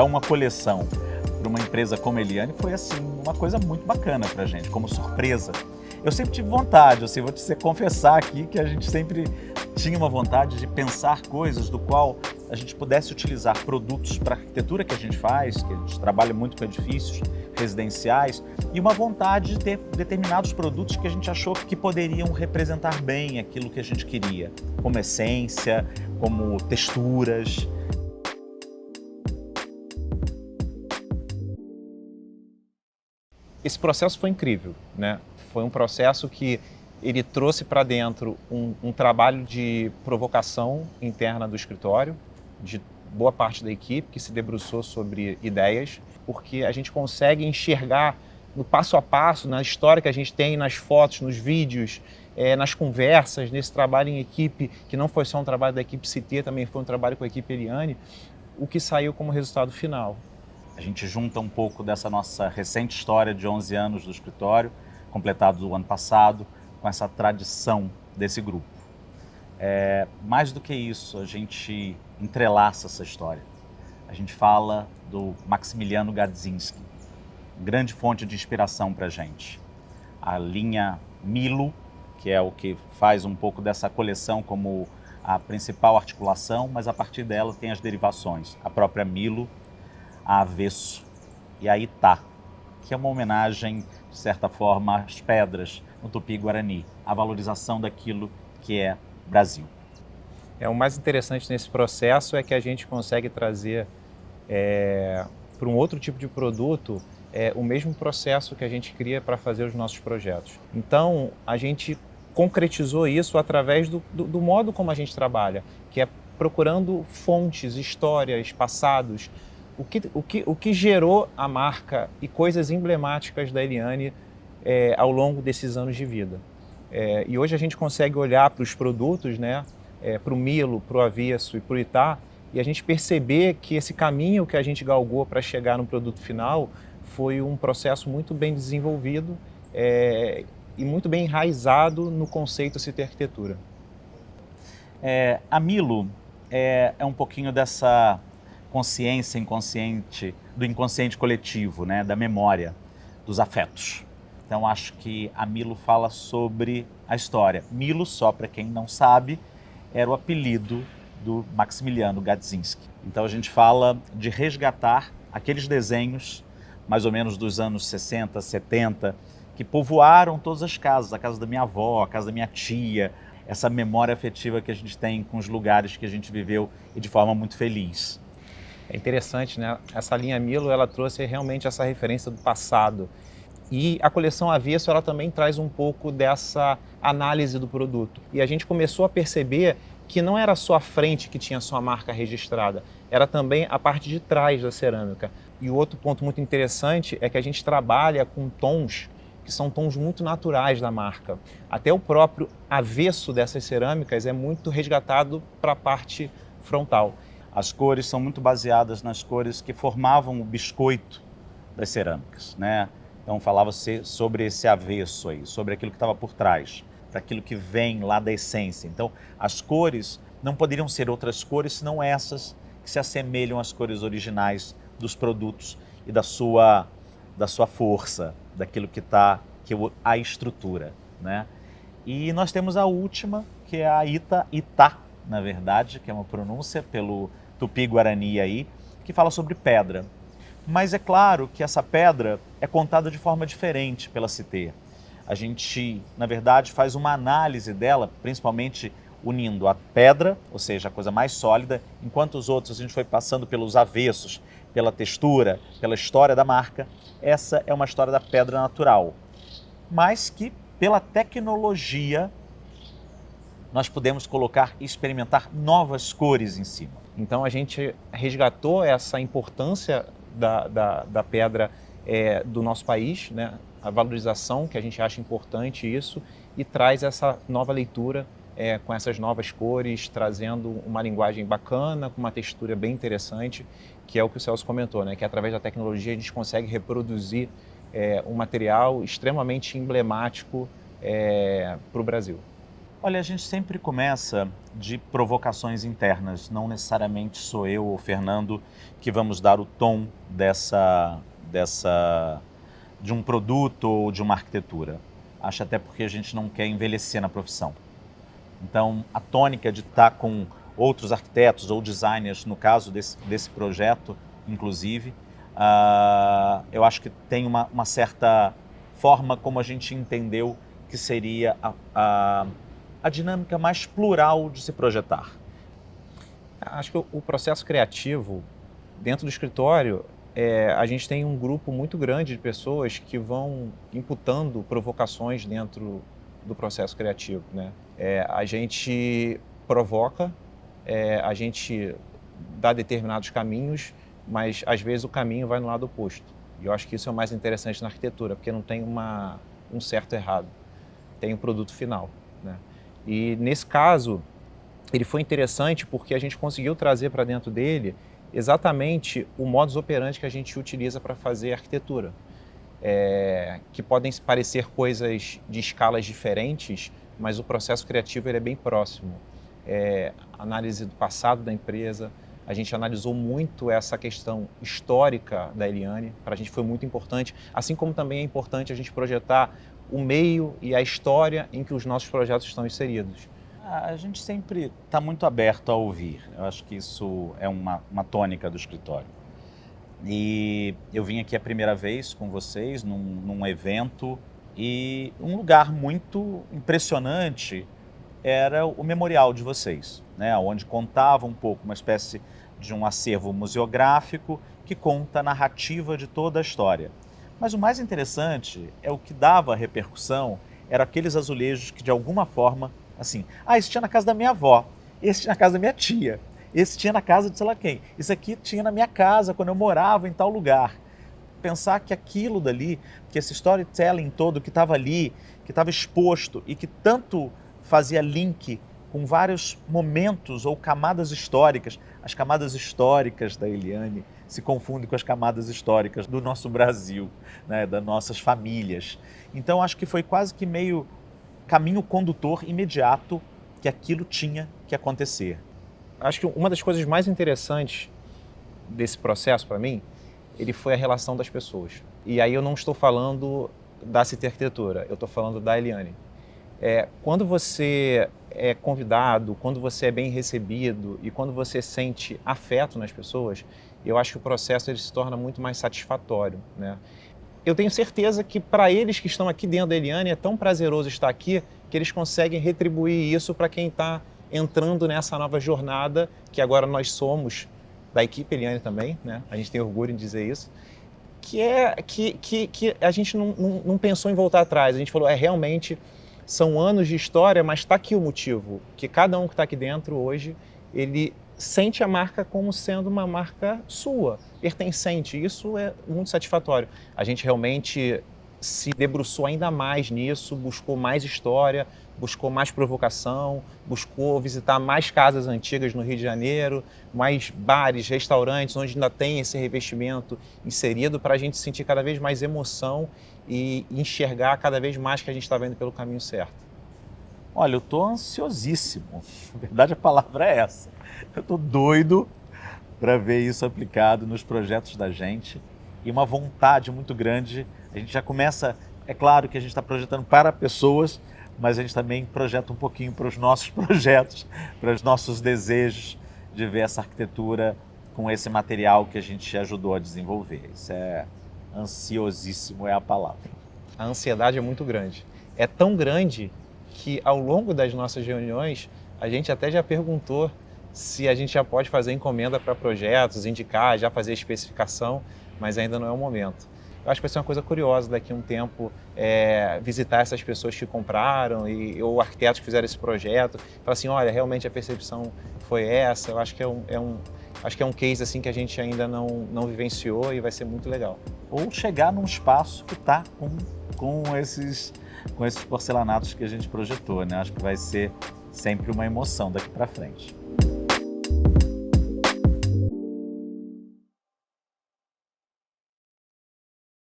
criar uma coleção para uma empresa como a Eliane foi assim, uma coisa muito bacana para a gente, como surpresa. Eu sempre tive vontade, assim, vou te confessar aqui que a gente sempre tinha uma vontade de pensar coisas do qual a gente pudesse utilizar produtos para a arquitetura que a gente faz, que a gente trabalha muito com edifícios residenciais, e uma vontade de ter determinados produtos que a gente achou que poderiam representar bem aquilo que a gente queria, como essência, como texturas. Esse processo foi incrível, né? Foi um processo que ele trouxe para dentro um trabalho de provocação interna do escritório, de boa parte da equipe que se debruçou sobre ideias, porque a gente consegue enxergar no passo a passo, na história que a gente tem, nas fotos, nos vídeos, nas conversas, nesse trabalho em equipe, que não foi só um trabalho da equipe CT, também foi um trabalho com a equipe Eliane, o que saiu como resultado final. A gente junta um pouco dessa nossa recente história de 11 anos do escritório, completado do ano passado, com essa tradição desse grupo. Mais do que isso, a gente entrelaça essa história. A gente fala do Maximiliano Gadzinski, grande fonte de inspiração para a gente. A linha Milo, que é o que faz um pouco dessa coleção como a principal articulação, mas a partir dela tem as derivações. A própria Milo, a Avesso e a Itá, que é uma homenagem, de certa forma, às pedras no Tupi-Guarani, a valorização daquilo que é Brasil. O mais interessante nesse processo é que a gente consegue trazer para um outro tipo de produto o mesmo processo que a gente cria para fazer os nossos projetos. Então, a gente concretizou isso através do modo como a gente trabalha, que é procurando fontes, histórias, passados, o que gerou a marca e coisas emblemáticas da Eliane ao longo desses anos de vida. E hoje a gente consegue olhar para os produtos, né, para o Milo, para o Avesso e para o Itá, e a gente perceber que esse caminho que a gente galgou para chegar no produto final foi um processo muito bem desenvolvido e muito bem enraizado no conceito CT Arquitetura. A Milo é um pouquinho dessa consciência inconsciente, do inconsciente coletivo, né, da memória, dos afetos. Então acho que a Milo fala sobre a história. Milo, só para quem não sabe, era o apelido do Maximiliano Gadzinski. Então a gente fala de resgatar aqueles desenhos, mais ou menos dos anos 60, 70, que povoaram todas as casas, a casa da minha avó, a casa da minha tia, essa memória afetiva que a gente tem com os lugares que a gente viveu e de forma muito feliz. É interessante, né? Essa linha Milo, ela trouxe realmente essa referência do passado. E a coleção Avesso, ela também traz um pouco dessa análise do produto. E a gente começou a perceber que não era só a frente que tinha sua marca registrada, era também a parte de trás da cerâmica. E o outro ponto muito interessante é que a gente trabalha com tons que são tons muito naturais da marca. Até o próprio avesso dessas cerâmicas é muito resgatado para a parte frontal. As cores são muito baseadas nas cores que formavam o biscoito das cerâmicas, né? Então falava-se sobre esse avesso aí, sobre aquilo que estava por trás, para aquilo que vem lá da essência. Então as cores não poderiam ser outras cores senão essas que se assemelham às cores originais dos produtos e da sua força, daquilo que a estrutura, né? E nós temos a última, que é a Itá, na verdade, que é uma pronúncia pelo Tupi-Guarani aí, que fala sobre pedra. Mas é claro que essa pedra é contada de forma diferente pela CT. A gente, na verdade, faz uma análise dela, principalmente unindo a pedra, ou seja, a coisa mais sólida, enquanto os outros a gente foi passando pelos avessos, pela textura, pela história da marca. Essa é uma história da pedra natural, mas que pela tecnologia nós podemos colocar e experimentar novas cores em cima. Então a gente resgatou essa importância da pedra do nosso país, né? A valorização que a gente acha importante isso, e traz essa nova leitura com essas novas cores, trazendo uma linguagem bacana, com uma textura bem interessante, que é o que o Celso comentou, né? Que através da tecnologia a gente consegue reproduzir um material extremamente emblemático para o Brasil. Olha, a gente sempre começa de provocações internas, não necessariamente sou eu ou Fernando que vamos dar o tom de um produto ou de uma arquitetura. Acho até porque a gente não quer envelhecer na profissão. Então, a tônica de estar com outros arquitetos ou designers, no caso desse projeto, inclusive, eu acho que tem uma certa forma como a gente entendeu que seria a dinâmica mais plural de se projetar. Acho que o processo criativo, dentro do escritório, a gente tem um grupo muito grande de pessoas que vão imputando provocações dentro do processo criativo, né? A gente provoca, a gente dá determinados caminhos, mas às vezes o caminho vai no lado oposto. E eu acho que isso é o mais interessante na arquitetura, porque não tem um certo e errado, tem um produto final, né? E nesse caso, ele foi interessante porque a gente conseguiu trazer para dentro dele exatamente o modus operandi que a gente utiliza para fazer arquitetura. Que podem parecer coisas de escalas diferentes, mas o processo criativo ele é bem próximo. Análise do passado da empresa, a gente analisou muito essa questão histórica da Eliane, para a gente foi muito importante, assim como também é importante a gente projetar o meio e a história em que os nossos projetos estão inseridos. A gente sempre está muito aberto a ouvir. Eu acho que isso é uma tônica do escritório. E eu vim aqui a primeira vez com vocês num evento e um lugar muito impressionante era o memorial de vocês, né? Onde contava um pouco, uma espécie de um acervo museográfico que conta a narrativa de toda a história. Mas o mais interessante é o que dava repercussão, eram aqueles azulejos que de alguma forma, assim, esse tinha na casa da minha avó, esse tinha na casa da minha tia, esse tinha na casa de sei lá quem, isso aqui tinha na minha casa quando eu morava em tal lugar. Pensar que aquilo dali, que esse storytelling todo que estava ali, que estava exposto e que tanto fazia link com vários momentos ou camadas históricas, as camadas históricas da Eliane se confundem com as camadas históricas do nosso Brasil, né, das nossas famílias. Então acho que foi quase que meio caminho condutor imediato que aquilo tinha que acontecer. Acho que uma das coisas mais interessantes desse processo para mim, ele foi a relação das pessoas. E aí eu não estou falando da City Arquitetura, eu estou falando da Eliane. Quando você é convidado, quando você é bem recebido e quando você sente afeto nas pessoas, eu acho que o processo ele se torna muito mais satisfatório, né? Eu tenho certeza que para eles que estão aqui dentro da Eliane é tão prazeroso estar aqui que eles conseguem retribuir isso para quem está entrando nessa nova jornada que agora nós somos da equipe Eliane também, né? A gente tem orgulho em dizer isso, que a gente não pensou em voltar atrás, a gente falou, realmente são anos de história, mas está aqui o motivo, que cada um que está aqui dentro hoje, ele sente a marca como sendo uma marca sua, pertencente. Isso é muito satisfatório. A gente realmente se debruçou ainda mais nisso, buscou mais história, buscou mais provocação, buscou visitar mais casas antigas no Rio de Janeiro, mais bares, restaurantes, onde ainda tem esse revestimento inserido para a gente sentir cada vez mais emoção e enxergar cada vez mais que a gente está vendo pelo caminho certo. Olha, eu estou ansiosíssimo. Na verdade, a palavra é essa. Eu estou doido para ver isso aplicado nos projetos da gente e uma vontade muito grande. A gente já começa, é claro que a gente está projetando para pessoas, mas a gente também projeta um pouquinho para os nossos projetos, para os nossos desejos de ver essa arquitetura com esse material que a gente ajudou a desenvolver. Isso é ansiosíssimo, é a palavra. A ansiedade é muito grande. É tão grande que ao longo das nossas reuniões, a gente até já perguntou se a gente já pode fazer encomenda para projetos, indicar, já fazer especificação, mas ainda não é o momento. Eu acho que vai ser uma coisa curiosa daqui a um tempo visitar essas pessoas que compraram ou arquitetos que fizeram esse projeto, falar assim, olha, realmente a percepção foi essa. Eu acho que é um case assim que a gente ainda não vivenciou e vai ser muito legal. Ou chegar num espaço que está com esses porcelanatos que a gente projetou, né? Acho que vai ser sempre uma emoção daqui para frente.